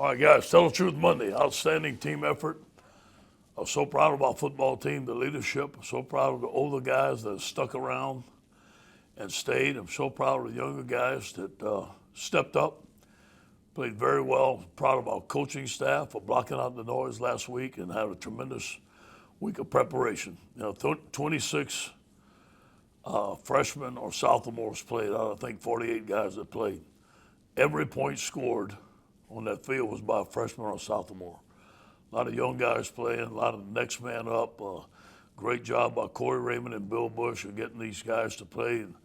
All right, guys, Tell the Truth Monday. Outstanding team effort. I'm so proud of our football team, the leadership. I'm so proud of the older guys that stuck around and stayed. I'm so proud of the younger guys that stepped up, played very well. Proud of our coaching staff for blocking out the noise last week and had a tremendous week of preparation. 26 freshmen or sophomores played out of, I think, 48 guys that played. Every point scored on that field was by a freshman or a sophomore. A lot of young guys playing, a lot of next man up. Great job by Corey Raymond and Bill Bush of getting these guys to play in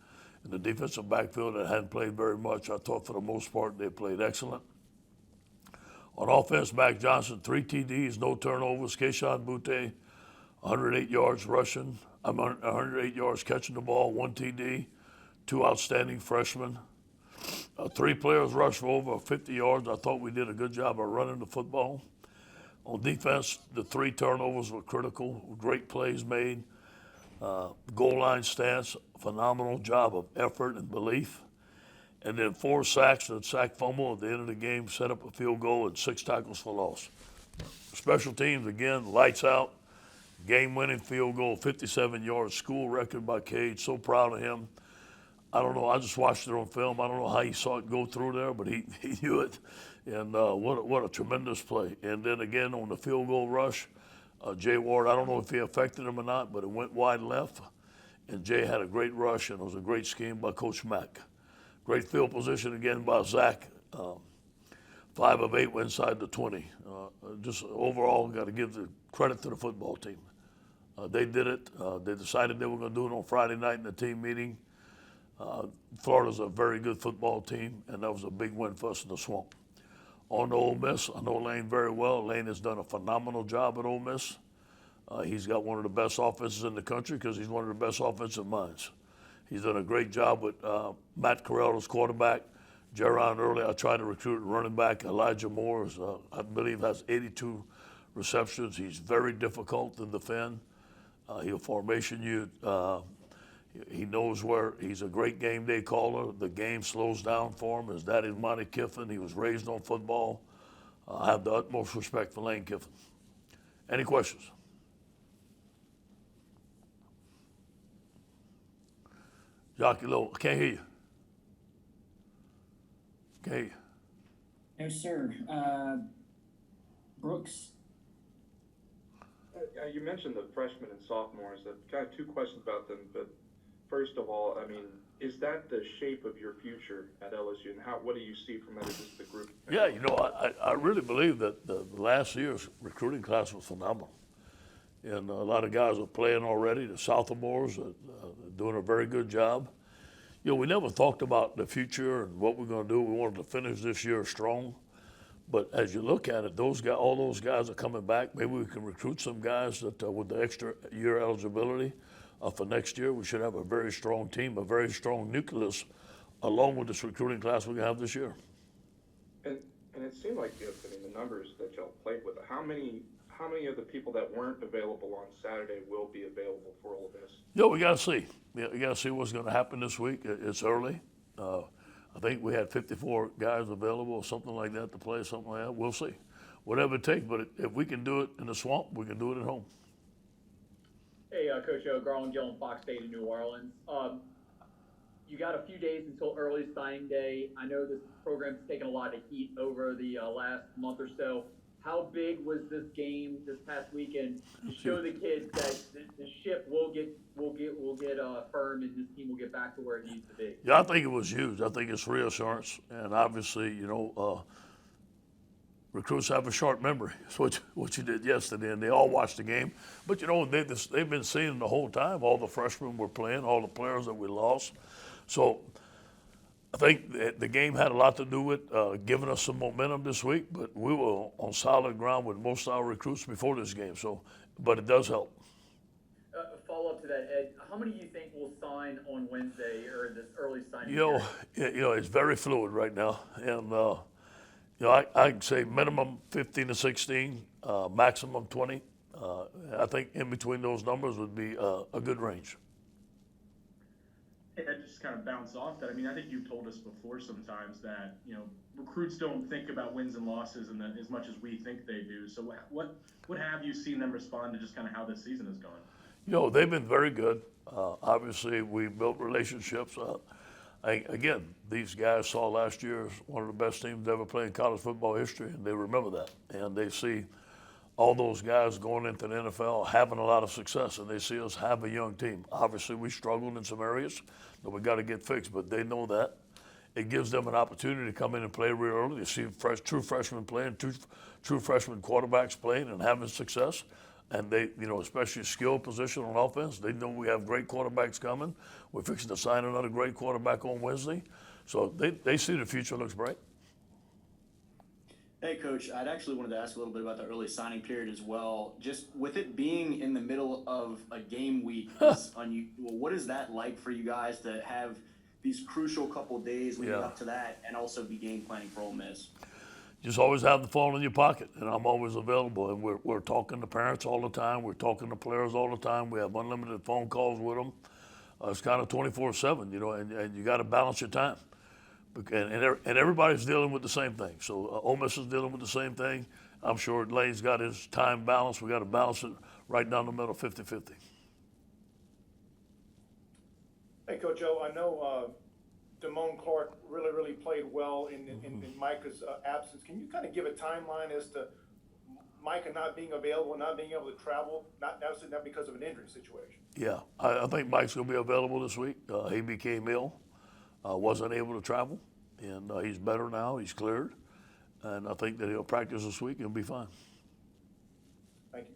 the defensive backfield that hadn't played very much. I thought for the most part they played excellent. On offense, Mac Johnson, 3 TDs, no turnovers. Keyshawn Butte, 108 yards rushing. 108 yards catching the ball, 1 TD, 2 outstanding freshmen. 3 players rushed for over 50 yards. I thought we did a good job of running the football. On defense, the 3 turnovers were critical. Great plays made. Goal line stance, phenomenal job of effort and belief. And then 4 sacks and a sack fumble at the end of the game, set up a field goal and 6 tackles for loss. Special teams, again, lights out. Game-winning field goal, 57 yards, school record by Cage. So proud of him. I don't know. I just watched it on film. I don't know how he saw it go through there, but he knew it. And what a tremendous play. And then again on the field goal rush, Jay Ward, I don't know if he affected him or not, but it went wide left. And Jay had a great rush, and it was a great scheme by Coach Mack. Great field position again by Zach. 5 of 8 went inside the 20. Just overall, got to give the credit to the football team. They did it. They decided they were going to do it on Friday night in the team meeting. Florida's a very good football team, and that was a big win for us in the Swamp. On to Ole Miss, I know Lane very well. Lane has done a phenomenal job at Ole Miss. He's got one of the best offenses in the country because he's one of the best offensive minds. He's done a great job with Matt Corral as quarterback. Jaron Early, I tried to recruit running back. Elijah Moore, I believe, has 82 receptions. He's very difficult to defend. He'll formation you. He knows where he's a great game day caller. The game slows down for him. His daddy's Monty Kiffin. He was raised on football. I have the utmost respect for Lane Kiffin. Any questions? Jockey Lowe, I can't hear you. Can't hear you. No, sir. Brooks. You mentioned the freshmen and sophomores. I've got 2 questions about them, but first of all, I mean, is that the shape of your future at LSU, and what do you see from that as just the group? Yeah, I really believe that the last year's recruiting class was phenomenal. And a lot of guys are playing already. The sophomores are doing a very good job. We never talked about the future and what we're going to do. We wanted to finish this year strong. But as you look at it, all those guys are coming back. Maybe we can recruit some guys that with the extra year eligibility for next year. We should have a very strong team, a very strong nucleus, along with this recruiting class we're going to have this year. And it seemed like, the numbers that y'all played with, how many of the people that weren't available on Saturday will be available for Ole Miss? We got to see. We got to see what's going to happen this week. It's early. I think we had 54 guys available or something like that to play, something like that. We'll see. Whatever it takes, but if we can do it in the Swamp, we can do it at home. Hey, Coach O, Garland Gill, Fox State in New Orleans. You got a few days until early signing day. I know this program's taken a lot of heat over the last month or so. How big was this game this past weekend to show the kids that the ship will get firm and this team will get back to where it needs to be? Yeah, I think it was huge. I think it's reassurance, and obviously, recruits have a short memory. It's what you did yesterday, and they all watched the game. But they've been seeing the whole time. All the freshmen were playing, all the players that we lost. So I think the game had a lot to do with giving us some momentum this week. But we were on solid ground with most of our recruits before this game. But it does help. Follow up to that, Ed. How many do you think will sign on Wednesday or this early signing? It's very fluid right now, and. I'd say minimum 15 to 16, maximum 20. I think in between those numbers would be a good range. And just kind of bounce off that. I mean, I think you've told us before sometimes that, recruits don't think about wins and losses and then as much as we think they do. So what have you seen them respond to just kind of how this season has gone? They've been very good. Obviously, we built relationships. Again, these guys saw last year as one of the best teams to ever play in college football history, and they remember that. And they see all those guys going into the NFL having a lot of success, and they see us have a young team. Obviously, we struggled in some areas that we got to get fixed, but they know that. It gives them an opportunity to come in and play real early. They see true freshmen playing, true freshman quarterbacks playing and having success. And they, especially skill position on offense, they know we have great quarterbacks coming. We're fixing to sign another great quarterback on Wednesday. So they see the future looks bright. Hey, Coach, I'd actually wanted to ask a little bit about the early signing period as well. Just with it being in the middle of a game week is unusual. What is that like for you guys to have these crucial couple days leading up to that and also be game planning for Ole Miss? Just always have the phone in your pocket, and I'm always available. And we're talking to parents all the time. We're talking to players all the time. We have unlimited phone calls with them. It's kind of 24/7, and you got to balance your time. And everybody's dealing with the same thing. So Ole Miss is dealing with the same thing. I'm sure Lane's got his time balance. We got to balance it right down the middle, 50-50. Hey, Coach O, I know Damone Clark really played well in Micah's absence. Can you kind of give a timeline as to Micah not being available, not being able to travel, not because of an injury situation? Yeah, I think Mike's going to be available this week. He became ill, wasn't able to travel, and he's better now. He's cleared, and I think that he'll practice this week and be fine. Thank you.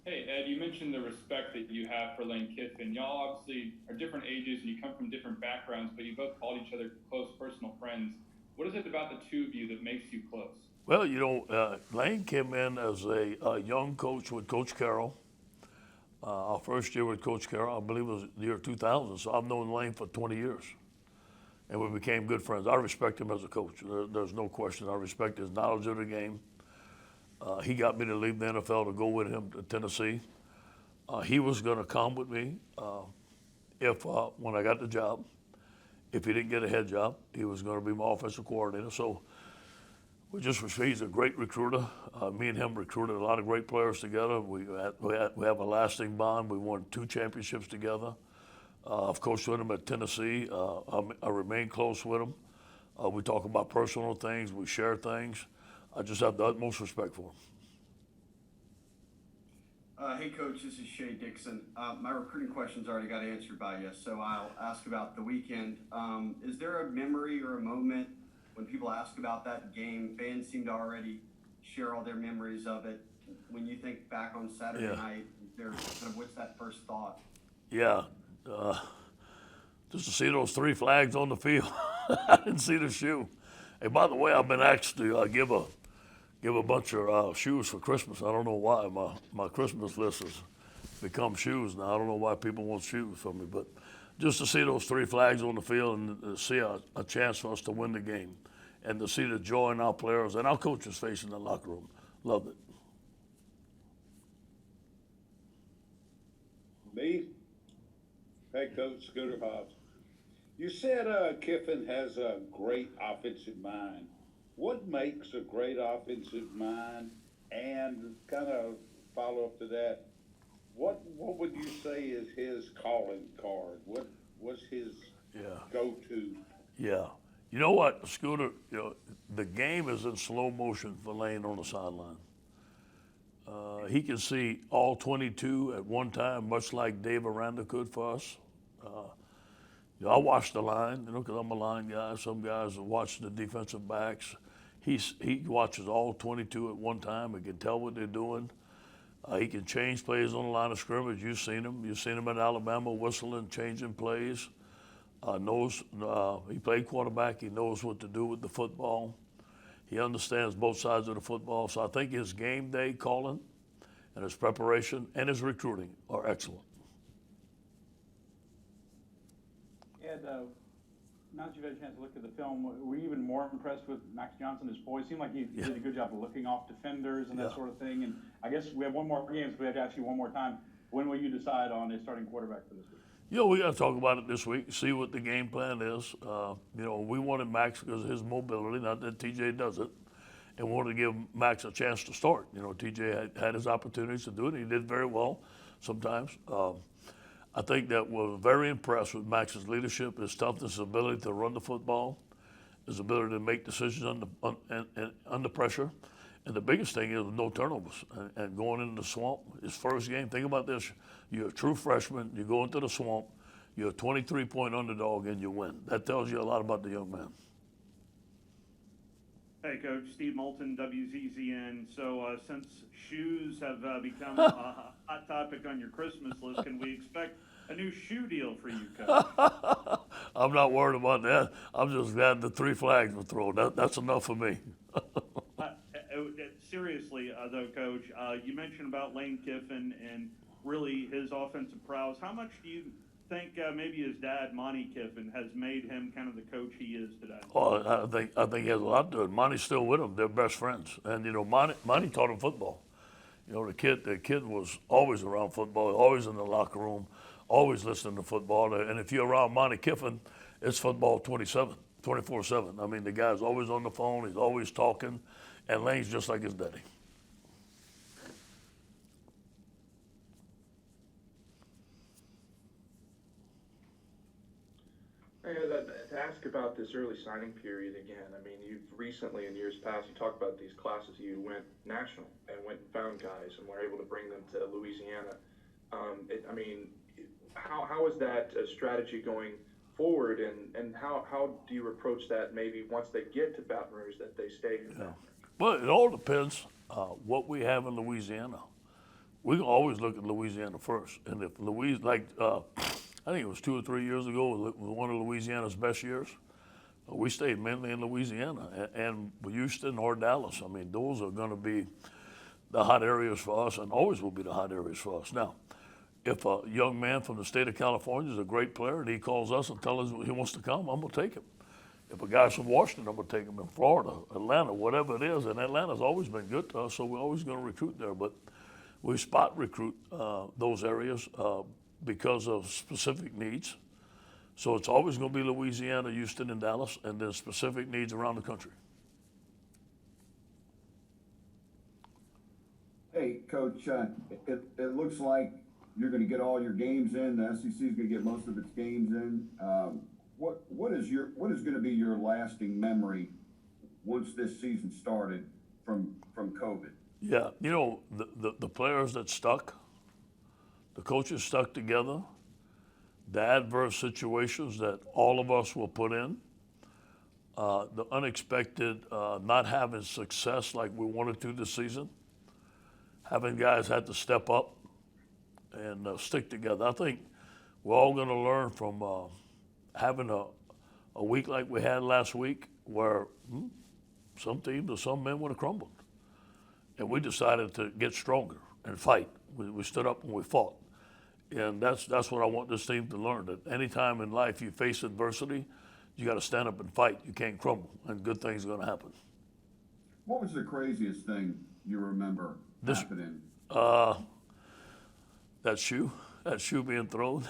Hey, Ed, you mentioned the respect that you have for Lane Kiffin. Y'all obviously are different ages and you come from different backgrounds, but you both called each other close personal friends. What is it about the two of you that makes you close? Well, Lane came in as a young coach with Coach Carroll. Our first year with Coach Carroll, I believe it was the year 2000, so I've known Lane for 20 years. And we became good friends. I respect him as a coach. There's no question. I respect his knowledge of the game. He got me to leave the NFL to go with him to Tennessee. He was going to come with me when I got the job. If he didn't get a head job, he was going to be my offensive coordinator. So he's a great recruiter. Me and him recruited a lot of great players together. We have a lasting bond. We won 2 championships together. I've coached with him at Tennessee. I remain close with him. We talk about personal things. We share things. I just have the utmost respect for him. Hey, Coach, this is Shay Dixon. My recruiting questions already got answered by you, so I'll ask about the weekend. Is there a memory or a moment when people ask about that game? Fans seem to already share all their memories of it. When you think back on Saturday night, what's that first thought? Yeah, just to see those 3 flags on the field. I didn't see the shoe. Hey, by the way, I've been asked to give a bunch of shoes for Christmas. I don't know why. My Christmas list has become shoes now. I don't know why people want shoes from me, but just to see those 3 flags on the field and to see a chance for us to win the game and to see the joy in our players and our coaches' face in the locker room. Loved it. Me? Head coach Scooter Hobbs. You said Kiffin has a great offensive mind. What makes a great offensive mind? And kind of follow up to that, what would you say is his calling card? What's his go-to? Yeah. You know what, Scooter, the game is in slow motion for Lane on the sideline. He can see all 22 at one time, much like Dave Aranda could for us. I watch the line, because I'm a line guy. Some guys watch the defensive backs. He watches all 22 at one time. He can tell what they're doing. He can change plays on the line of scrimmage. You've seen him. You've seen him at Alabama whistling, changing plays. He played quarterback. He knows what to do with the football. He understands both sides of the football. So I think his game day calling and his preparation and his recruiting are excellent. And now that you've had a chance to look at the film, were you even more impressed with Max Johnson, his poise? It seemed like he did a good job of looking off defenders and that sort of thing. And I guess we have one more game, so we have to ask you one more time. When will you decide on a starting quarterback for this week? We got to talk about it this week, see what the game plan is. We wanted Max because of his mobility, not that TJ doesn't, and wanted to give Max a chance to start. TJ had his opportunities to do it. He did very well sometimes. I think that we're very impressed with Max's leadership, his toughness, his ability to run the football, his ability to make decisions under pressure. And the biggest thing is no turnovers. And going into the swamp, his first game, think about this. You're a true freshman, you go into the swamp, you're a 23-point underdog, and you win. That tells you a lot about the young man. Hey, Coach. Steve Moulton, WZZN. So since shoes have become a hot topic on your Christmas list, can we expect a new shoe deal for you, Coach? I'm not worried about that. I'm just glad the 3 flags were thrown. That's enough for me. Seriously, though, Coach, you mentioned about Lane Kiffin and really his offensive prowess. How much do you think maybe his dad, Monty Kiffin, has made him kind of the coach he is today? I think he has a lot to do. Monty's still with him. They're best friends. And Monty taught him football. The kid was always around football, always in the locker room, always listening to football. And if you're around Monty Kiffin, it's football 24/7. I mean, the guy's always on the phone. He's always talking. And Lane's just like his daddy. To ask about this early signing period again, I mean, you've recently in years past, you talked about these classes, you went national and went and found guys and were able to bring them to Louisiana. How is that strategy going forward, and how do you approach that maybe once they get to Baton Rouge that they stay in Baton Rouge? Well, it all depends what we have in Louisiana. We can always look at Louisiana first. And if I think it was 2 or 3 years ago, it was one of Louisiana's best years. We stayed mainly in Louisiana and Houston or Dallas. I mean, those are going to be the hot areas for us and always will be the hot areas for us. Now, if a young man from the state of California is a great player and he calls us and tells us he wants to come, I'm going to take him. If a guy's from Washington, I'm going to take him in Florida, Atlanta, whatever it is. And Atlanta's always been good to us, so we're always going to recruit there. But we spot recruit those areas because of specific needs. So it's always going to be Louisiana, Houston, and Dallas, and then specific needs around the country. Hey, Coach, it looks like you're going to get all your games in. The SEC is going to get most of its games in. What is going to be your lasting memory once this season started from COVID? Yeah, the players that stuck, the coaches stuck together, the adverse situations that all of us were put in, the unexpected not having success like we wanted to this season, having guys had to step up and stick together. I think we're all going to learn from having a week like we had last week where some teams or some men would have crumbled. And we decided to get stronger and fight. We stood up and we fought. And that's what I want this team to learn, that any time in life you face adversity, you got to stand up and fight. You can't crumble, and good things are going to happen. What was the craziest thing you remember happening? That shoe being thrown.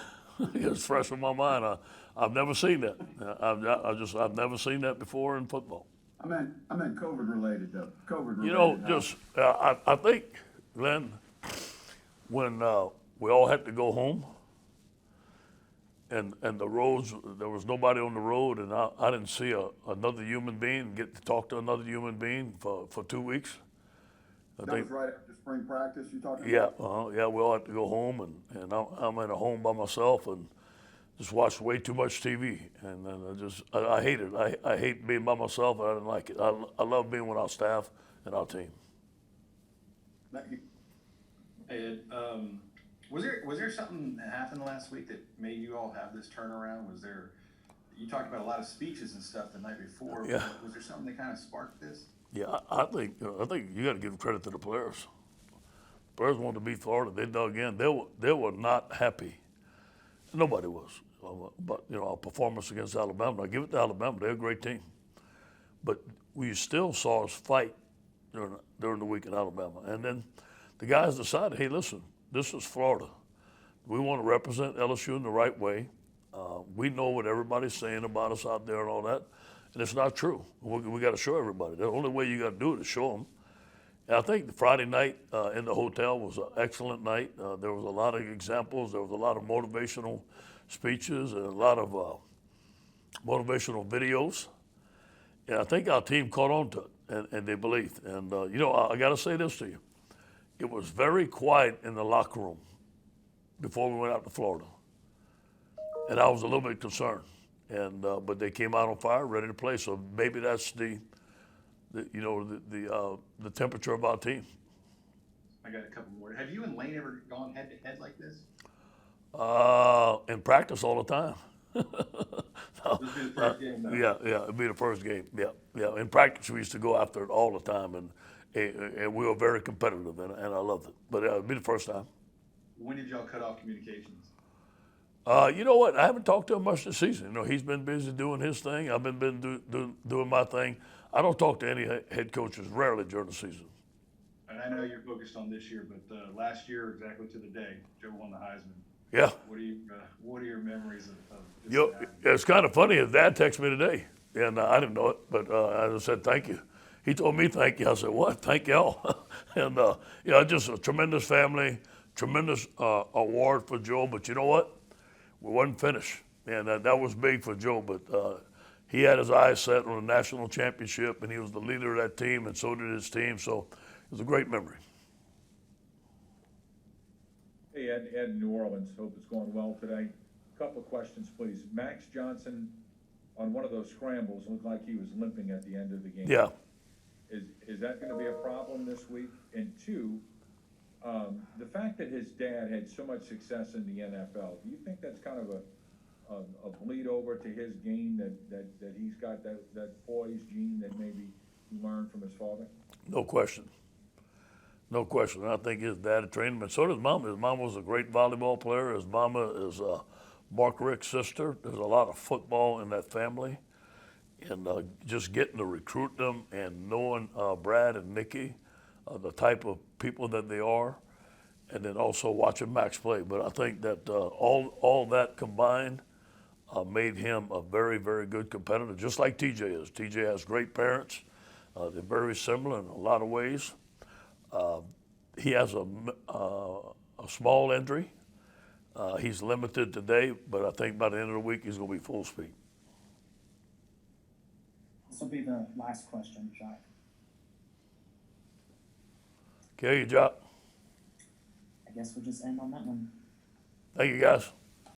It's fresh in my mind. I've never seen that. I've never seen that before in football. I meant COVID related though. COVID related. I think, Glenn, when we all had to go home, and the roads, there was nobody on the road, and I didn't see another human being, get to talk to another human being for 2 weeks. That was right after spring practice you talking about? Yeah, we all had to go home, and I'm in a home by myself and just watched way too much TV, and then I hate it. I hate being by myself, and I didn't like it. I love being with our staff and our team. Thank you. Hey, Ed, was there something that happened last week that made you all have this turnaround? You talked about a lot of speeches and stuff the night before. Yeah. Was there something that kind of sparked this? Yeah, I think you got to give credit to the players. Players wanted to beat Florida. They dug in. They were not happy. Nobody was. about our performance against Alabama. I give it to Alabama; they're a great team. But we still saw us fight during the week in Alabama, and then the guys decided, hey, listen, this is Florida. We want to represent LSU in the right way. We know what everybody's saying about us out there and all that, and it's not true. We got to show everybody. The only way you got to do it is show them. And I think the Friday night in the hotel was an excellent night. There was a lot of examples. There was a lot of motivational speeches and a lot of motivational videos. And I think our team caught on to it, and they believed. And, I got to say this to you. It was very quiet in the locker room before we went out to Florida. And I was a little bit concerned. But they came out on fire, ready to play. So maybe that's the temperature of our team. I got a couple more. Have you and Lane ever gone head to head like this? In practice all the time. This will be the first game now. Yeah, it'd be the first game. Yeah. In practice, we used to go after it all the time, and we were very competitive, and I loved it. But it'd be the first time. When did y'all cut off communications? You know what? I haven't talked to him much this season. He's been busy doing his thing. I've been doing my thing. I don't talk to any head coaches rarely during the season. And I know you're focused on this year, but last year, exactly to the day, Joe won the Heisman. Yeah. What are your memories of this? It's kind of funny. His dad texted me today, and I didn't know it, but I just said thank you. He told me thank you. I said, what? Thank y'all. And, just a tremendous family, tremendous award for Joe. But you know what? We wasn't finished. And that was big for Joe, but he had his eyes set on a national championship, and he was the leader of that team, and so did his team. So it was a great memory. Hey, Ed in New Orleans. Hope it's going well today. Couple of questions, please. Max Johnson, on one of those scrambles, looked like he was limping at the end of the game. Yeah. Is that going to be a problem this week? And two, the fact that his dad had so much success in the NFL, do you think that's kind of a bleed over to his game, that he's got that poise gene that maybe he learned from his father? No question. No question. I think his dad trained him, and so did his mom. His mom was a great volleyball player. His mama is Mark Rick's sister. There's a lot of football in that family. And just getting to recruit them and knowing Brad and Nikki, the type of people that they are, and then also watching Max play. But I think that all that combined made him a very, very good competitor, just like TJ is. TJ has great parents. They're very similar in a lot of ways. He has a small injury. He's limited today, but I think by the end of the week he's going to be full speed. This will be the last question, Jack. Okay, Jock. I guess we'll just end on that one. Thank you, guys.